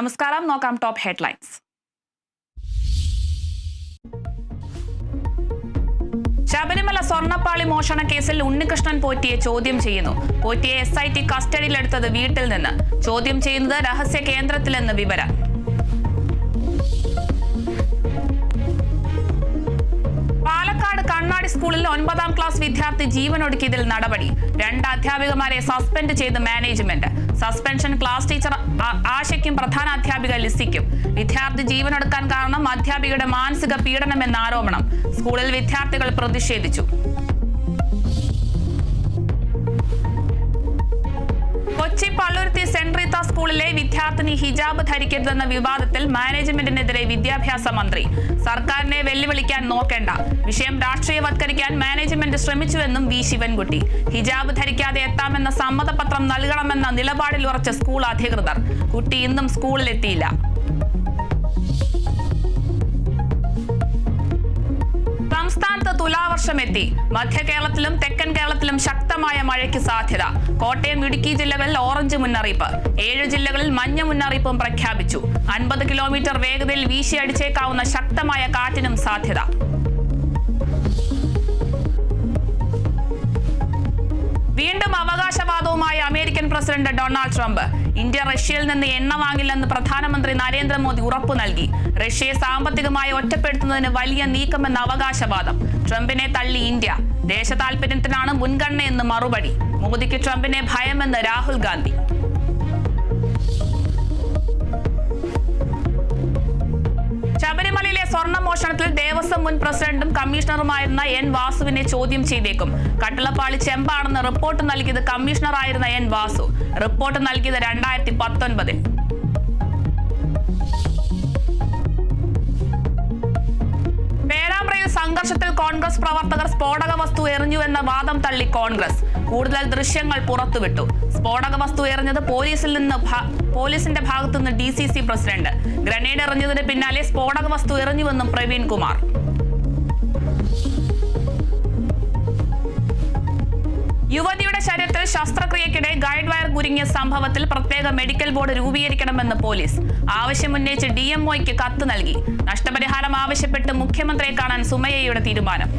നമസ്കാരം. നോക്കാം top headlines. Sabarimala സ്വർണ്ണപ്പാളി മോഷണ കേസിൽ ഉണ്ണികൃഷ്ണൻ പോറ്റിയെ ചോദ്യം ചെയ്യുന്നു. പോറ്റിയെ SIT കസ്റ്റഡിയിലെടുത്തത് വീട്ടിൽ നിന്ന്. ചോദ്യം ചെയ്യുന്നത് രഹസ്യ കേന്ദ്രത്തിലെന്ന് വിവരം. പാലക്കാട് കണ്ണാടി സ്കൂളിൽ 9ാം ക്ലാസ് വിദ്യാർത്ഥി ജീവനൊടുക്കിയതിൽ നടപടി. 2 അധ്യാപികമാരെ സസ്പെൻഡ് ചെയ്ത് മാനേജ്മെന്റ്. സസ്പെൻഷൻ ക്ലാസ് ടീച്ചർ ആശയ്ക്കും പ്രധാന അധ്യാപിക ലിസിക്കും. വിദ്യാർത്ഥി ജീവനൊടുക്കാൻ കാരണം അധ്യാപികയുടെ മാനസിക പീഡനമെന്ന ആരോപണം. സ്കൂളിൽ വിദ്യാർത്ഥികൾ പ്രതിഷേധിച്ചു. കൊച്ചി പള്ളുരുത്തി സെന്റ് റീത്ത സ്കൂളിലെ വിദ്യാർത്ഥിനി ഹിജാബ് ധരിക്കരുതെന്ന വിവാദത്തിൽ മാനേജ്മെന്റിനെതിരെ വിദ്യാഭ്യാസ മന്ത്രി. സർക്കാരിനെ വെല്ലുവിളിക്കാൻ നോക്കേണ്ട. വിഷയം രാഷ്ട്രീയവത്കരിക്കാൻ മാനേജ്മെന്റ് ശ്രമിച്ചുവെന്നും വി ശിവൻകുട്ടി. ഹിജാബ് ധരിക്കാതെ എത്താമെന്ന സമ്മതപത്രം നൽകണമെന്ന നിലപാടിൽ ഉറച്ച സ്കൂൾ അധികൃതർ. കുട്ടി ഇന്നും സ്കൂളിലെത്തിയില്ല. സംസ്ഥാനത്ത് തുലാവർഷമെത്തി. മധ്യ കേരളത്തിലും തെക്കൻ കേരളത്തിലും ശക്തമായ മഴയ്ക്ക് സാധ്യത. കോട്ടയം, ഇടുക്കി ജില്ലകളിൽ ഓറഞ്ച് മുന്നറിയിപ്പ്. 7 ജില്ലകളിൽ മഞ്ഞ മുന്നറിയിപ്പും പ്രഖ്യാപിച്ചു. 50 കിലോമീറ്റർ വേഗതയിൽ വീശിയടിച്ചേക്കാവുന്ന ശക്തമായ കാറ്റിനും സാധ്യത. വീണ്ടും അവകാശവാദവുമായി American president Donald Trump. India റഷ്യയിൽ നിന്ന് എണ്ണ വാങ്ങില്ലെന്ന് പ്രധാനമന്ത്രി നരേന്ദ്രമോദി ഉറപ്പു നൽകി. റഷ്യയെ സാമ്പത്തികമായി ഒറ്റപ്പെടുത്തുന്നതിന് വലിയ നീക്കമെന്ന അവകാശവാദം. ട്രംപിനെ തള്ളി ഇന്ത്യ. ദേശ താൽപര്യത്തിനാണ് മുൻഗണനയെന്ന് മറുപടി. മോദിക്ക് ട്രംപിനെ ഭയമെന്ന് രാഹുൽ ഗാന്ധി. ശബരിമലയിലെ സ്വർണ്ണ മോഷണത്തിൽ ദേവസ്വം മുൻ പ്രസിഡന്റും കമ്മീഷണറുമായിരുന്ന N വാസുവിനെ ചോദ്യം ചെയ്തേക്കും. കട്ടിളപ്പാളി ചെമ്പാണെന്ന് റിപ്പോർട്ട് നൽകിയത് കമ്മീഷണറായിരുന്ന N വാസു. റിപ്പോർട്ട് നൽകിയത് 2019. പേരാമ്പ്രയിൽ സംഘർഷത്തിൽ കോൺഗ്രസ് പ്രവർത്തകർ സ്ഫോടക വസ്തു എറിഞ്ഞുവെന്ന വാദം തള്ളി കോൺഗ്രസ്. കൂടുതൽ ദൃശ്യങ്ങൾ പുറത്തുവിട്ടു. സ്ഫോടക വസ്തു എറിഞ്ഞത് പോലീസിന്റെ ഭാഗത്തുനിന്ന് DCC പ്രസിഡന്റ്. ഗ്രനേഡ് എറിഞ്ഞതിന് പിന്നാലെ സ്ഫോടക വസ്തു എറിഞ്ഞുവെന്നും പ്രവീൺ കുമാർ. യുവതിയുടെ ശരീരത്തിൽ ശസ്ത്രക്രിയക്കിടെ ഗൈഡ് വയർ കുരുങ്ങിയ സംഭവത്തിൽ പ്രത്യേക മെഡിക്കൽ ബോർഡ് രൂപീകരിക്കണമെന്ന് പോലീസ്. ആവശ്യമുന്നയിച്ച് DMOയ്ക്ക് കത്ത് നൽകി. നഷ്ടപരിഹാരം ആവശ്യപ്പെട്ട് മുഖ്യമന്ത്രിയെ കാണാൻ സുമയ്യയുടെ തീരുമാനം.